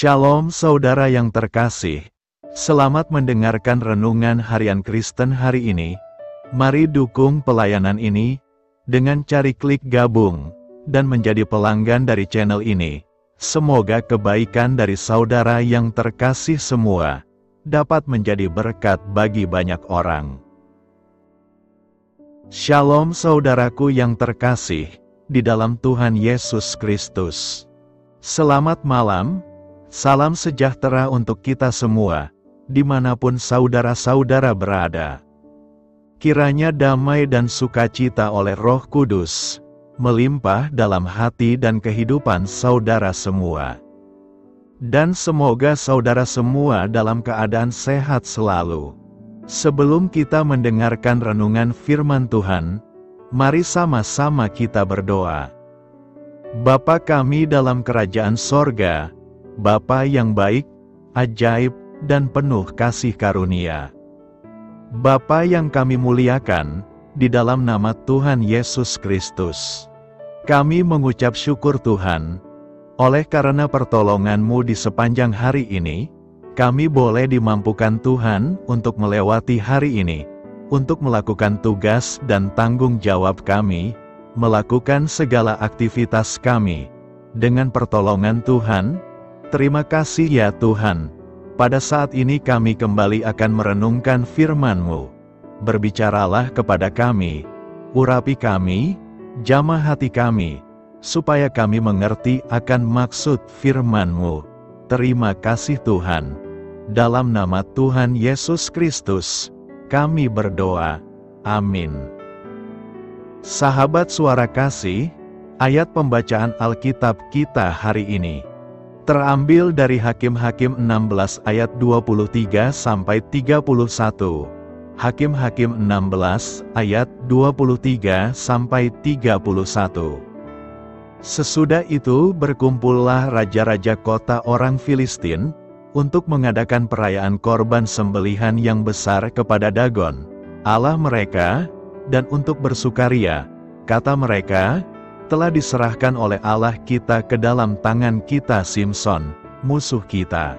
Shalom saudara yang terkasih, selamat mendengarkan renungan harian Kristen hari ini. Mari dukung pelayanan ini dengan cari klik gabung dan menjadi pelanggan dari channel ini. Semoga kebaikan dari saudara yang terkasih semua dapat menjadi berkat bagi banyak orang. Shalom saudaraku yang terkasih di dalam Tuhan Yesus Kristus. Selamat malam, salam sejahtera untuk kita semua, dimanapun saudara-saudara berada. Kiranya damai dan sukacita oleh Roh Kudus melimpah dalam hati dan kehidupan saudara semua. Dan semoga saudara semua dalam keadaan sehat selalu. Sebelum kita mendengarkan renungan firman Tuhan, mari sama-sama kita berdoa. Bapa kami dalam kerajaan sorga, Bapa yang baik, ajaib, dan penuh kasih karunia. Bapa yang kami muliakan, di dalam nama Tuhan Yesus Kristus. Kami mengucap syukur Tuhan, oleh karena pertolongan-Mu di sepanjang hari ini, kami boleh dimampukan Tuhan untuk melewati hari ini, untuk melakukan tugas dan tanggung jawab kami, melakukan segala aktivitas kami. Dengan pertolongan Tuhan, terima kasih ya Tuhan. Pada saat ini kami kembali akan merenungkan firman-Mu. Berbicaralah kepada kami, urapi kami, jamah hati kami, supaya kami mengerti akan maksud firman-Mu. Terima kasih Tuhan. Dalam nama Tuhan Yesus Kristus, kami berdoa. Amin. Sahabat suara kasih, ayat pembacaan Alkitab kita hari ini terambil dari Hakim-Hakim 16 ayat 23 sampai 31. Hakim-Hakim 16 ayat 23 sampai 31. Sesudah itu berkumpullah raja-raja kota orang Filistin untuk mengadakan perayaan korban sembelihan yang besar kepada Dagon, Allah mereka, dan untuk bersukaria, kata mereka, telah diserahkan oleh Allah kita ke dalam tangan kita Simson, musuh kita.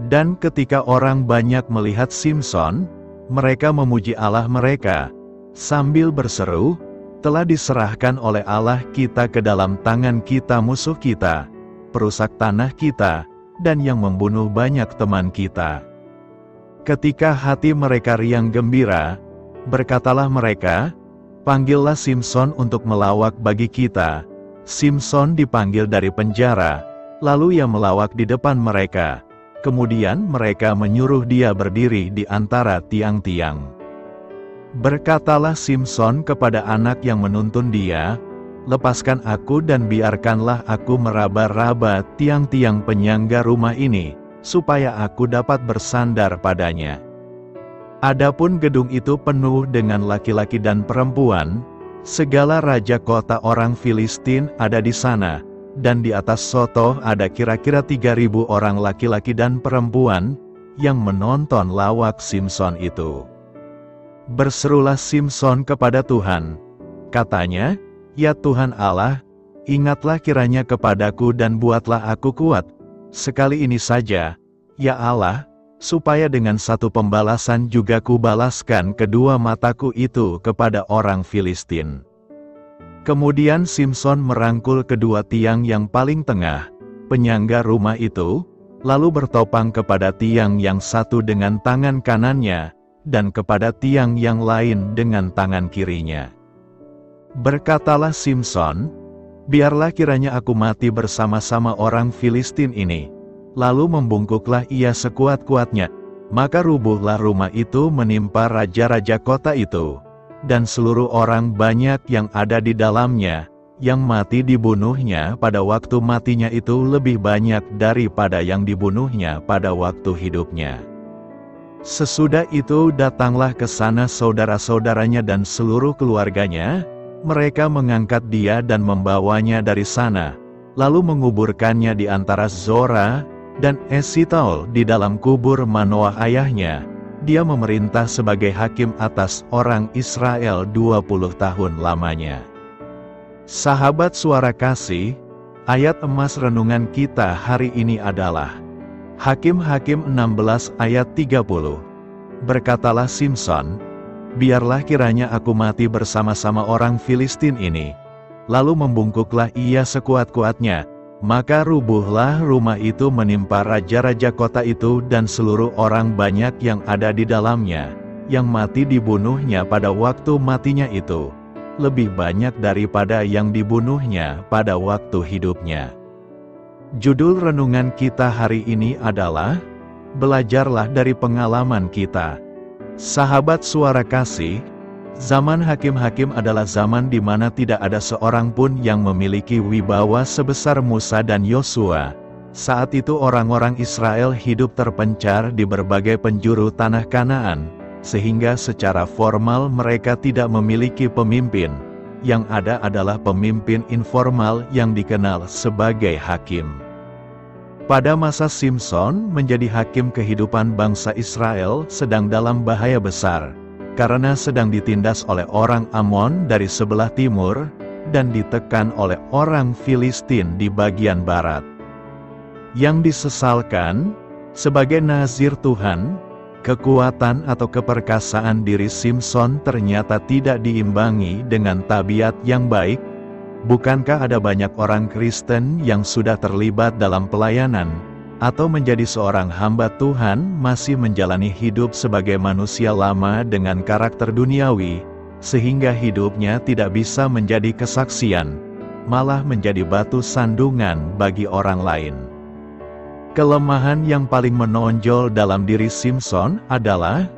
Dan ketika orang banyak melihat Simson, mereka memuji Allah mereka, sambil berseru, telah diserahkan oleh Allah kita ke dalam tangan kita musuh kita, perusak tanah kita, dan yang membunuh banyak teman kita. Ketika hati mereka riang gembira, berkatalah mereka, panggillah Simson untuk melawak bagi kita. Simson dipanggil dari penjara, lalu ia melawak di depan mereka. Kemudian mereka menyuruh dia berdiri di antara tiang-tiang. Berkatalah Simson kepada anak yang menuntun dia, lepaskan aku dan biarkanlah aku meraba-raba tiang-tiang penyangga rumah ini, supaya aku dapat bersandar padanya. Adapun gedung itu penuh dengan laki-laki dan perempuan, segala raja kota orang Filistin ada di sana, dan di atas sotoh ada kira-kira 3.000 orang laki-laki dan perempuan, yang menonton lawak Simson itu. Berserulah Simson kepada Tuhan, katanya, ya Tuhan Allah, ingatlah kiranya kepadaku dan buatlah aku kuat, sekali ini saja, ya Allah, supaya dengan satu pembalasan juga kubalaskan kedua mataku itu kepada orang Filistin. Kemudian Simson merangkul kedua tiang yang paling tengah, penyangga rumah itu, lalu bertopang kepada tiang yang satu dengan tangan kanannya, dan kepada tiang yang lain dengan tangan kirinya. Berkatalah Simson, biarlah kiranya aku mati bersama-sama orang Filistin ini. Lalu membungkuklah ia sekuat-kuatnya, maka rubuhlah rumah itu menimpa raja-raja kota itu, dan seluruh orang banyak yang ada di dalamnya, yang mati dibunuhnya pada waktu matinya itu lebih banyak daripada yang dibunuhnya pada waktu hidupnya. Sesudah itu datanglah ke sana saudara-saudaranya dan seluruh keluarganya, mereka mengangkat dia dan membawanya dari sana, lalu menguburkannya di antara Zora dan Esitaol di dalam kubur Manoah ayahnya. Dia memerintah sebagai hakim atas orang Israel 20 tahun lamanya. Sahabat suara kasih, Ayat emas renungan kita hari ini adalah Hakim-Hakim 16 ayat 30. Berkatalah Simson, "Biarlah kiranya aku mati bersama-sama orang Filistin ini." Lalu membungkuklah ia sekuat-kuatnya, maka rubuhlah rumah itu menimpa raja-raja kota itu dan seluruh orang banyak yang ada di dalamnya, yang mati dibunuhnya pada waktu matinya itu, lebih banyak daripada yang dibunuhnya pada waktu hidupnya. Judul renungan kita hari ini adalah, Belajarlah dari pengalaman kita. Sahabat Suara Kasih, zaman hakim-hakim adalah zaman di mana tidak ada seorang pun yang memiliki wibawa sebesar Musa dan Yosua. Saat itu orang-orang Israel hidup terpencar di berbagai penjuru tanah Kanaan, sehingga secara formal mereka tidak memiliki pemimpin. Yang ada adalah pemimpin informal yang dikenal sebagai hakim. Pada masa Simson menjadi hakim, kehidupan bangsa Israel sedang dalam bahaya besar, karena sedang ditindas oleh orang Amon dari sebelah timur, dan ditekan oleh orang Filistin di bagian barat. Yang disesalkan, sebagai nazir Tuhan, kekuatan atau keperkasaan diri Simson ternyata tidak diimbangi dengan tabiat yang baik. Bukankah ada banyak orang Kristen yang sudah terlibat dalam pelayanan, atau menjadi seorang hamba Tuhan masih menjalani hidup sebagai manusia lama dengan karakter duniawi, sehingga hidupnya tidak bisa menjadi kesaksian, malah menjadi batu sandungan bagi orang lain. Kelemahan yang paling menonjol dalam diri Simson adalah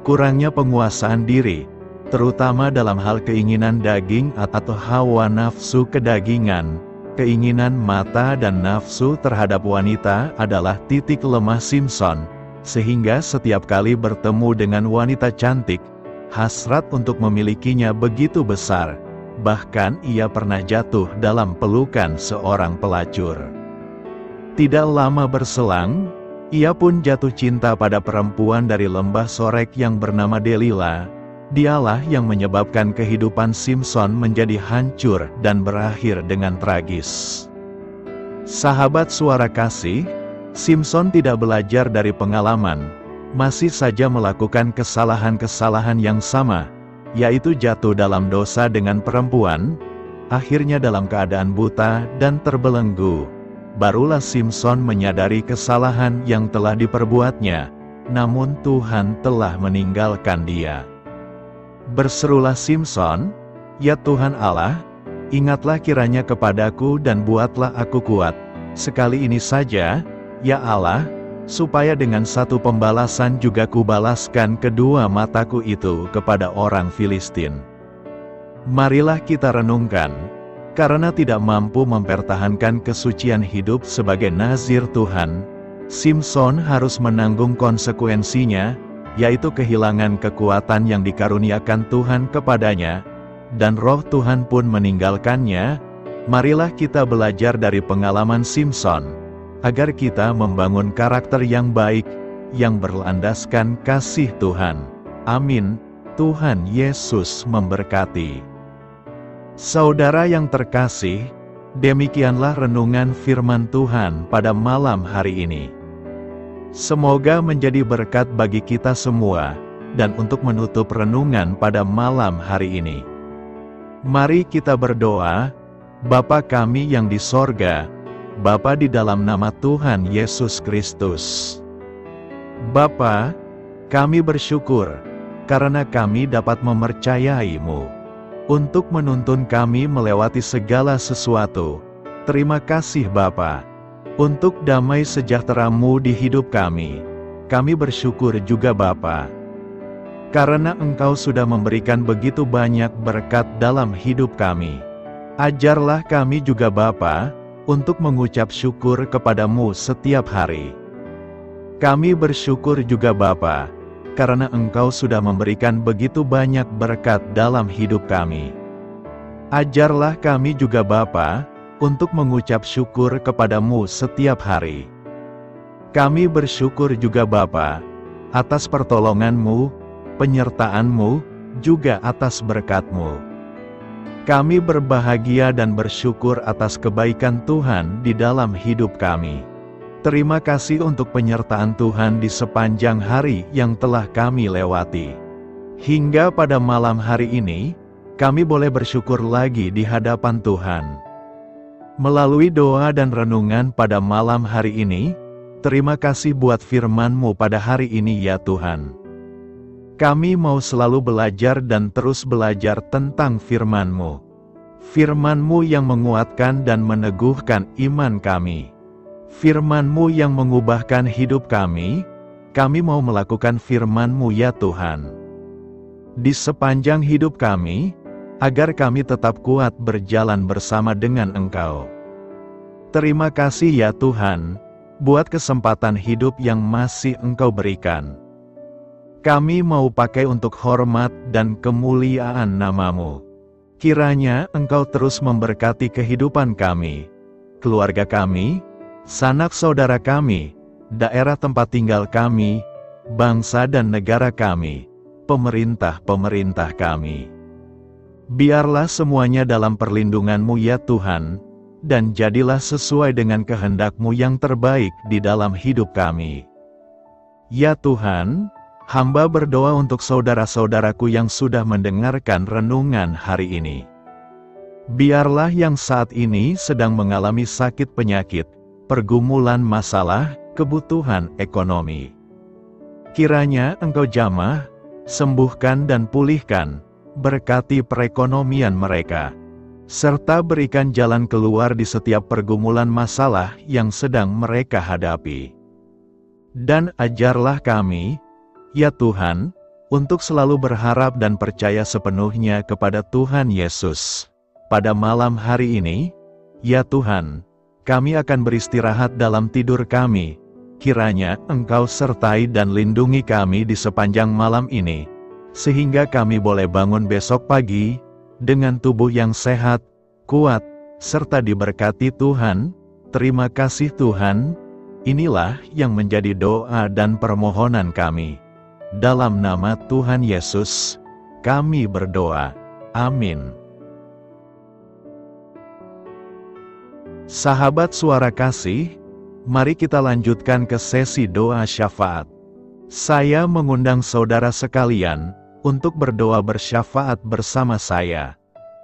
kurangnya penguasaan diri, terutama dalam hal keinginan daging atau hawa nafsu kedagingan. Keinginan mata dan nafsu terhadap wanita adalah titik lemah Simson, sehingga setiap kali bertemu dengan wanita cantik, hasrat untuk memilikinya begitu besar. Bahkan ia pernah jatuh dalam pelukan seorang pelacur. Tidak lama berselang, ia pun jatuh cinta pada perempuan dari lembah Sorek yang bernama Delila. Dialah yang menyebabkan kehidupan Simson menjadi hancur dan berakhir dengan tragis. Sahabat Suara Kasih, Simson tidak belajar dari pengalaman, masih saja melakukan kesalahan-kesalahan yang sama, yaitu jatuh dalam dosa dengan perempuan, akhirnya dalam keadaan buta dan terbelenggu. Barulah Simson menyadari kesalahan yang telah diperbuatnya, namun Tuhan telah meninggalkan dia. Berserulah Simson, "Ya Tuhan Allah, ingatlah kiranya kepadaku dan buatlah aku kuat, sekali ini saja, ya Allah, supaya dengan satu pembalasan juga kubalaskan kedua mataku itu kepada orang Filistin." Marilah kita renungkan, karena tidak mampu mempertahankan kesucian hidup sebagai nazir Tuhan, Simson harus menanggung konsekuensinya, yaitu kehilangan kekuatan yang dikaruniakan Tuhan kepadanya, dan roh Tuhan pun meninggalkannya. Marilah kita belajar dari pengalaman Simson, agar kita membangun karakter yang baik, yang berlandaskan kasih Tuhan. Amin. Tuhan Yesus memberkati. Saudara yang terkasih, demikianlah renungan firman Tuhan pada malam hari ini. Semoga menjadi berkat bagi kita semua, dan untuk menutup renungan pada malam hari ini, mari kita berdoa. Bapa kami yang di sorga, Bapa di dalam nama Tuhan Yesus Kristus. Bapa, kami bersyukur, karena kami dapat mempercayai-Mu, untuk menuntun kami melewati segala sesuatu. Terima kasih Bapa, untuk damai sejahtera-Mu di hidup kami. Kami bersyukur juga Bapa, karena Engkau sudah memberikan begitu banyak berkat dalam hidup kami. Ajarlah kami juga Bapa, untuk mengucap syukur kepada-Mu setiap hari. Kami bersyukur juga Bapa, karena Engkau sudah memberikan begitu banyak berkat dalam hidup kami. Ajarlah kami juga Bapa, untuk mengucap syukur kepada-Mu setiap hari. Kami bersyukur juga Bapa, atas pertolongan-Mu, penyertaan-Mu, juga atas berkat-Mu. Kami berbahagia dan bersyukur atas kebaikan Tuhan di dalam hidup kami. Terima kasih untuk penyertaan Tuhan di sepanjang hari yang telah kami lewati. Hingga pada malam hari ini, kami boleh bersyukur lagi di hadapan Tuhan. Melalui doa dan renungan pada malam hari ini, terima kasih buat firman-Mu pada hari ini ya Tuhan. Kami mau selalu belajar dan terus belajar tentang firman-Mu. Firman-Mu yang menguatkan dan meneguhkan iman kami. Firman-Mu yang mengubahkan hidup kami mau melakukan firman-Mu ya Tuhan. Di sepanjang hidup kami, agar kami tetap kuat berjalan bersama dengan Engkau. Terima kasih ya Tuhan, buat kesempatan hidup yang masih Engkau berikan. Kami mau pakai untuk hormat dan kemuliaan nama-Mu. Kiranya Engkau terus memberkati kehidupan kami, keluarga kami, sanak saudara kami, daerah tempat tinggal kami, bangsa dan negara kami, pemerintah-pemerintah kami. Biarlah semuanya dalam perlindungan-Mu ya Tuhan, dan jadilah sesuai dengan kehendak-Mu yang terbaik di dalam hidup kami. Ya Tuhan, hamba berdoa untuk saudara-saudaraku yang sudah mendengarkan renungan hari ini. Biarlah yang saat ini sedang mengalami sakit penyakit, pergumulan masalah, kebutuhan ekonomi. Kiranya Engkau jamah, sembuhkan dan pulihkan, berkati perekonomian mereka, serta berikan jalan keluar di setiap pergumulan masalah yang sedang mereka hadapi. Dan ajarlah kami, ya Tuhan, untuk selalu berharap dan percaya sepenuhnya kepada Tuhan Yesus. Pada malam hari ini, ya Tuhan, kami akan beristirahat dalam tidur kami. Kiranya Engkau sertai dan lindungi kami di sepanjang malam ini, sehingga kami boleh bangun besok pagi, dengan tubuh yang sehat, kuat, serta diberkati Tuhan. Terima kasih Tuhan, inilah yang menjadi doa dan permohonan kami. Dalam nama Tuhan Yesus, kami berdoa. Amin. Sahabat Suara Kasih, mari kita lanjutkan ke sesi doa syafaat. Saya mengundang saudara sekalian untuk berdoa bersyafaat bersama saya,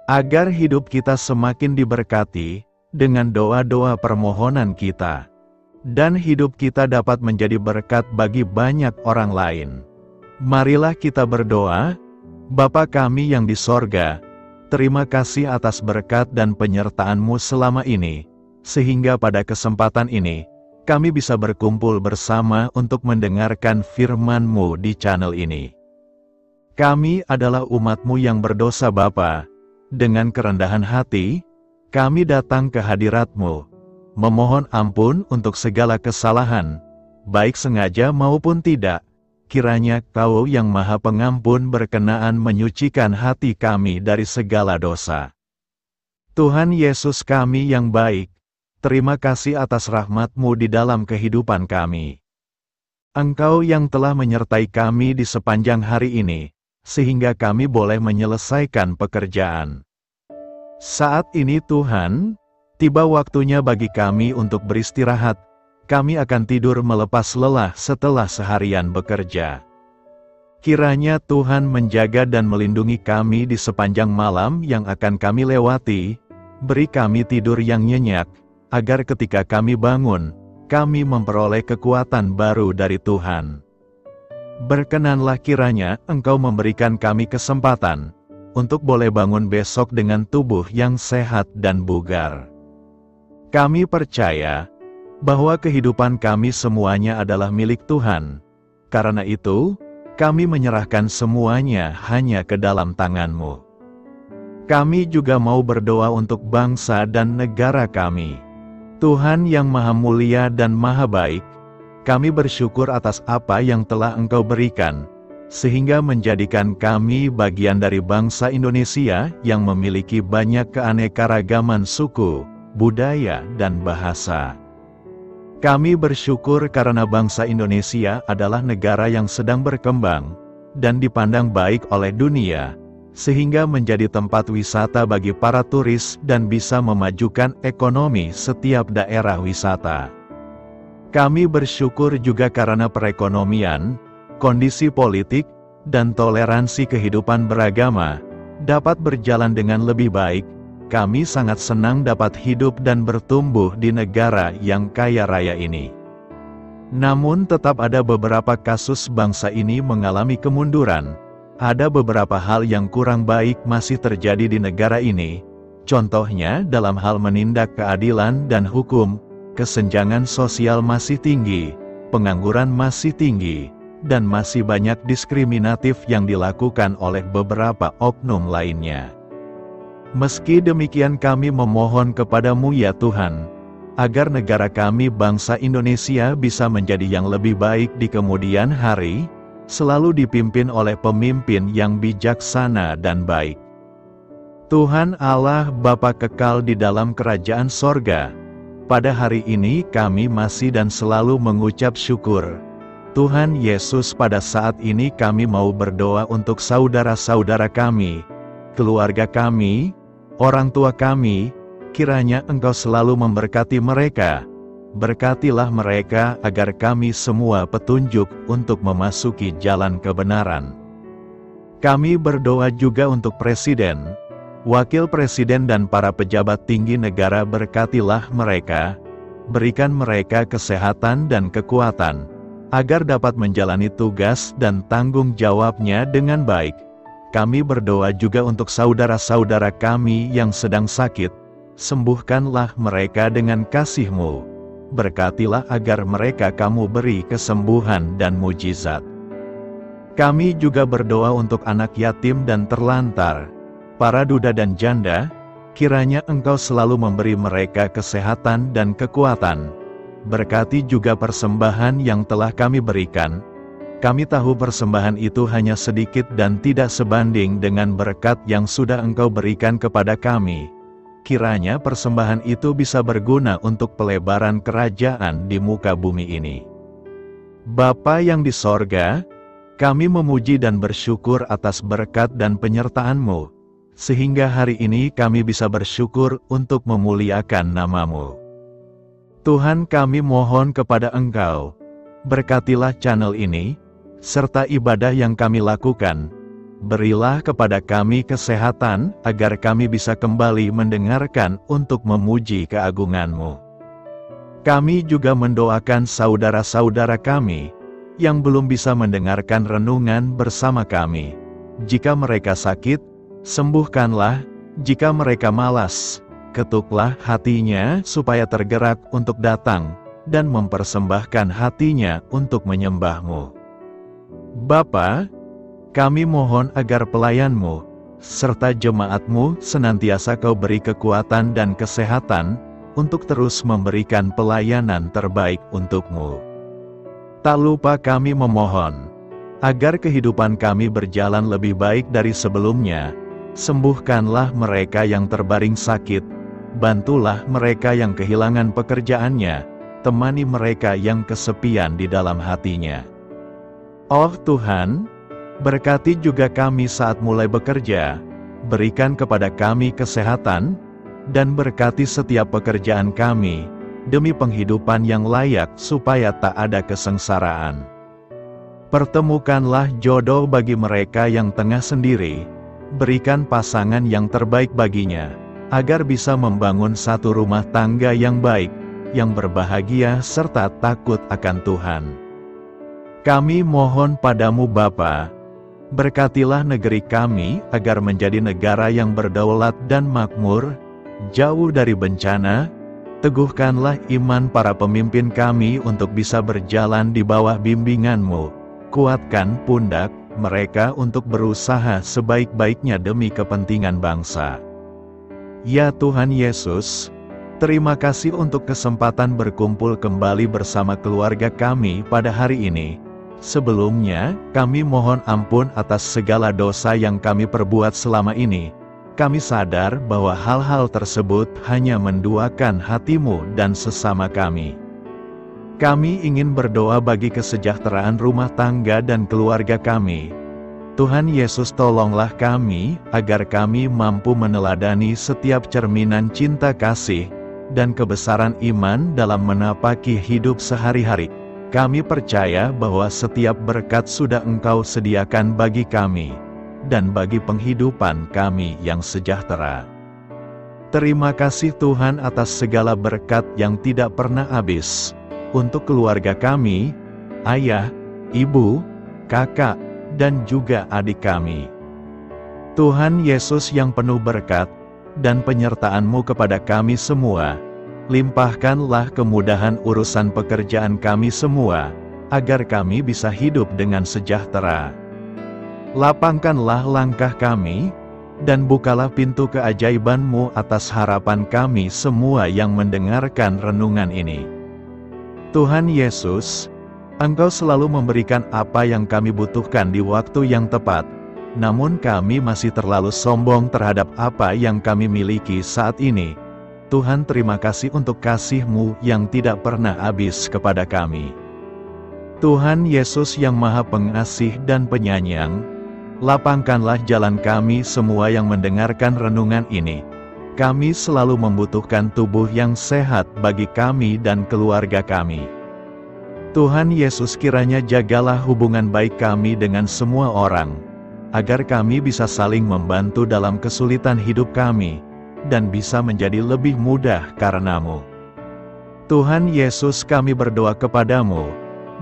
agar hidup kita semakin diberkati dengan doa-doa permohonan kita, dan hidup kita dapat menjadi berkat bagi banyak orang lain. Marilah kita berdoa. Bapa kami yang di sorga, terima kasih atas berkat dan penyertaan-Mu selama ini, sehingga pada kesempatan ini, kami bisa berkumpul bersama untuk mendengarkan firman-Mu di channel ini. Kami adalah umat-Mu yang berdosa Bapa. Dengan kerendahan hati, kami datang ke hadirat-Mu, memohon ampun untuk segala kesalahan, baik sengaja maupun tidak. Kiranya Kau yang Maha Pengampun berkenaan menyucikan hati kami dari segala dosa. Tuhan Yesus kami yang baik, terima kasih atas rahmat-Mu di dalam kehidupan kami. Engkau yang telah menyertai kami di sepanjang hari ini, sehingga kami boleh menyelesaikan pekerjaan. Saat ini Tuhan, tiba waktunya bagi kami untuk beristirahat. Kami akan tidur melepas lelah setelah seharian bekerja. Kiranya Tuhan menjaga dan melindungi kami di sepanjang malam yang akan kami lewati. Beri kami tidur yang nyenyak, agar ketika kami bangun, kami memperoleh kekuatan baru dari Tuhan. Berkenanlah kiranya Engkau memberikan kami kesempatan untuk boleh bangun besok dengan tubuh yang sehat dan bugar. Kami percaya bahwa kehidupan kami semuanya adalah milik Tuhan. Karena itu, kami menyerahkan semuanya hanya ke dalam tangan-Mu. Kami juga mau berdoa untuk bangsa dan negara kami. Tuhan yang Maha Mulia dan Maha Baik, kami bersyukur atas apa yang telah Engkau berikan, sehingga menjadikan kami bagian dari bangsa Indonesia yang memiliki banyak keanekaragaman suku, budaya, dan bahasa. Kami bersyukur karena bangsa Indonesia adalah negara yang sedang berkembang, dan dipandang baik oleh dunia, sehingga menjadi tempat wisata bagi para turis dan bisa memajukan ekonomi setiap daerah wisata. Kami bersyukur juga karena perekonomian, kondisi politik, dan toleransi kehidupan beragama dapat berjalan dengan lebih baik. Kami sangat senang dapat hidup dan bertumbuh di negara yang kaya raya ini. Namun tetap ada beberapa kasus bangsa ini mengalami kemunduran. Ada beberapa hal yang kurang baik masih terjadi di negara ini. Contohnya dalam hal menindak keadilan dan hukum, kesenjangan sosial masih tinggi, pengangguran masih tinggi, dan masih banyak diskriminatif yang dilakukan oleh beberapa oknum lainnya. Meski demikian kami memohon kepadamu ya Tuhan, agar negara kami bangsa Indonesia bisa menjadi yang lebih baik di kemudian hari, selalu dipimpin oleh pemimpin yang bijaksana dan baik. Tuhan Allah Bapa kekal di dalam kerajaan sorga, pada hari ini kami masih dan selalu mengucap syukur. Tuhan Yesus, pada saat ini kami mau berdoa untuk saudara-saudara kami, keluarga kami, orang tua kami, kiranya Engkau selalu memberkati mereka. Berkatilah mereka agar kami semua petunjuk untuk memasuki jalan kebenaran. Kami berdoa juga untuk Presiden, Wakil Presiden dan para pejabat tinggi negara. Berkatilah mereka, berikan mereka kesehatan dan kekuatan, agar dapat menjalani tugas dan tanggung jawabnya dengan baik. Kami berdoa juga untuk saudara-saudara kami yang sedang sakit, sembuhkanlah mereka dengan kasih-Mu. Berkatilah agar mereka Kamu beri kesembuhan dan mujizat. Kami juga berdoa untuk anak yatim dan terlantar, para duda dan janda, kiranya Engkau selalu memberi mereka kesehatan dan kekuatan. Berkati juga persembahan yang telah kami berikan. Kami tahu persembahan itu hanya sedikit dan tidak sebanding dengan berkat yang sudah Engkau berikan kepada kami. Kiranya persembahan itu bisa berguna untuk pelebaran kerajaan di muka bumi ini. Bapa yang di sorga, kami memuji dan bersyukur atas berkat dan penyertaan-Mu, sehingga hari ini kami bisa bersyukur untuk memuliakan nama-Mu. Tuhan, kami mohon kepada Engkau, berkatilah channel ini, serta ibadah yang kami lakukan. Berilah kepada kami kesehatan, agar kami bisa kembali mendengarkan untuk memuji keagungan-Mu. Kami juga mendoakan saudara-saudara kami, yang belum bisa mendengarkan renungan bersama kami. Jika mereka sakit, sembuhkanlah. Jika mereka malas, ketuklah hatinya supaya tergerak untuk datang, dan mempersembahkan hatinya untuk menyembah-Mu. Bapa, kami mohon agar pelayan-Mu, serta jemaat-Mu senantiasa Kau beri kekuatan dan kesehatan, untuk terus memberikan pelayanan terbaik untuk-Mu. Tak lupa kami memohon, agar kehidupan kami berjalan lebih baik dari sebelumnya. Sembuhkanlah mereka yang terbaring sakit, bantulah mereka yang kehilangan pekerjaannya, temani mereka yang kesepian di dalam hatinya. Oh Tuhan, berkati juga kami saat mulai bekerja, berikan kepada kami kesehatan, dan berkati setiap pekerjaan kami, demi penghidupan yang layak supaya tak ada kesengsaraan. Pertemukanlah jodoh bagi mereka yang tengah sendiri, berikan pasangan yang terbaik baginya, agar bisa membangun satu rumah tangga yang baik, yang berbahagia serta takut akan Tuhan. Kami mohon padamu Bapa, berkatilah negeri kami agar menjadi negara yang berdaulat dan makmur, jauh dari bencana. Teguhkanlah iman para pemimpin kami untuk bisa berjalan di bawah bimbingan-Mu. Kuatkan pundak mereka untuk berusaha sebaik-baiknya demi kepentingan bangsa. Ya Tuhan Yesus, terima kasih untuk kesempatan berkumpul kembali bersama keluarga kami pada hari ini. Sebelumnya, kami mohon ampun atas segala dosa yang kami perbuat selama ini. Kami sadar bahwa hal-hal tersebut hanya menduakan hati-Mu dan sesama kami. Kami ingin berdoa bagi kesejahteraan rumah tangga dan keluarga kami. Tuhan Yesus, tolonglah kami, agar kami mampu meneladani setiap cerminan cinta kasih dan kebesaran iman dalam menapaki hidup sehari-hari. Kami percaya bahwa setiap berkat sudah Engkau sediakan bagi kami, dan bagi penghidupan kami yang sejahtera. Terima kasih Tuhan atas segala berkat yang tidak pernah habis, untuk keluarga kami, ayah, ibu, kakak, dan juga adik kami. Tuhan Yesus yang penuh berkat, dan penyertaan-Mu kepada kami semua, limpahkanlah kemudahan urusan pekerjaan kami semua, agar kami bisa hidup dengan sejahtera. Lapangkanlah langkah kami, dan bukalah pintu keajaiban-Mu atas harapan kami semua yang mendengarkan renungan ini. Tuhan Yesus, Engkau selalu memberikan apa yang kami butuhkan di waktu yang tepat, namun kami masih terlalu sombong terhadap apa yang kami miliki saat ini. Tuhan, terima kasih untuk kasih-Mu yang tidak pernah habis kepada kami. Tuhan Yesus yang Maha Pengasih dan Penyayang, lapangkanlah jalan kami semua yang mendengarkan renungan ini. Kami selalu membutuhkan tubuh yang sehat bagi kami dan keluarga kami. Tuhan Yesus, kiranya jagalah hubungan baik kami dengan semua orang, agar kami bisa saling membantu dalam kesulitan hidup kami, dan bisa menjadi lebih mudah karena-Mu. Tuhan Yesus, kami berdoa kepada-Mu,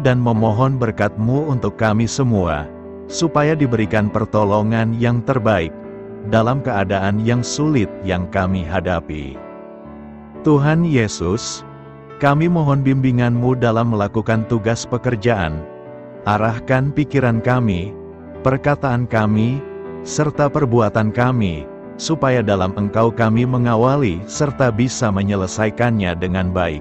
dan memohon berkat-Mu untuk kami semua, supaya diberikan pertolongan yang terbaik, dalam keadaan yang sulit yang kami hadapi. Tuhan Yesus, kami mohon bimbingan-Mu dalam melakukan tugas pekerjaan. Arahkan pikiran kami, perkataan kami, serta perbuatan kami, supaya dalam Engkau kami mengawali serta bisa menyelesaikannya dengan baik.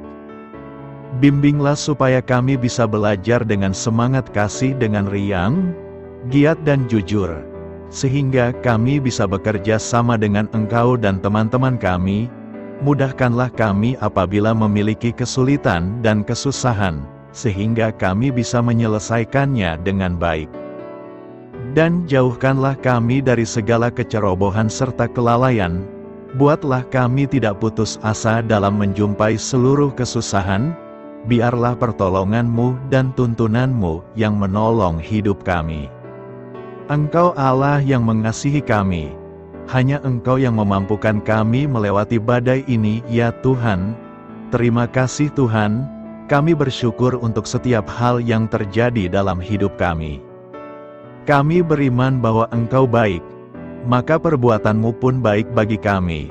Bimbinglah supaya kami bisa belajar dengan semangat kasih dengan riang, giat dan jujur, sehingga kami bisa bekerja sama dengan Engkau dan teman-teman kami. Mudahkanlah kami apabila memiliki kesulitan dan kesusahan, sehingga kami bisa menyelesaikannya dengan baik. Dan jauhkanlah kami dari segala kecerobohan serta kelalaian. Buatlah kami tidak putus asa dalam menjumpai seluruh kesusahan. Biarlah pertolongan-Mu dan tuntunan-Mu yang menolong hidup kami. Engkau Allah yang mengasihi kami. Hanya Engkau yang memampukan kami melewati badai ini, ya Tuhan. Terima kasih Tuhan, kami bersyukur untuk setiap hal yang terjadi dalam hidup kami. Kami beriman bahwa Engkau baik, maka perbuatan-Mu pun baik bagi kami.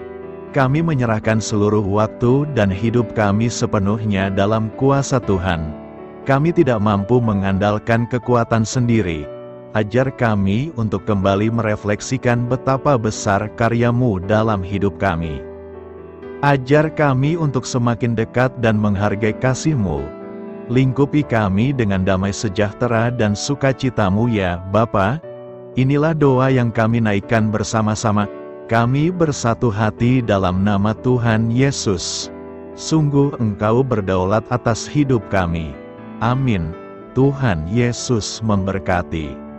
Kami menyerahkan seluruh waktu dan hidup kami sepenuhnya dalam kuasa Tuhan. Kami tidak mampu mengandalkan kekuatan sendiri. Ajar kami untuk kembali merefleksikan betapa besar karya-Mu dalam hidup kami. Ajar kami untuk semakin dekat dan menghargai kasih-Mu. Lingkupi kami dengan damai sejahtera dan sukacita-Mu ya Bapa. Inilah doa yang kami naikkan bersama-sama. Kami bersatu hati dalam nama Tuhan Yesus. Sungguh Engkau berdaulat atas hidup kami. Amin. Tuhan Yesus memberkati.